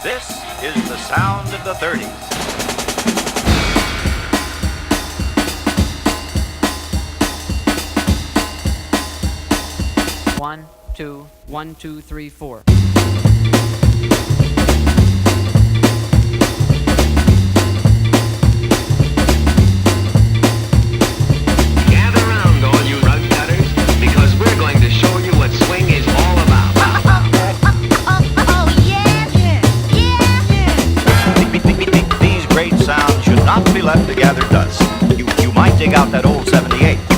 This is the sound of the 30s. One, two, 1, 2, 3, 4. Gather round, all you rug cutters, because we're going to show you what swing is all about. These great sounds should not be left to gather dust. You might dig out that old 78.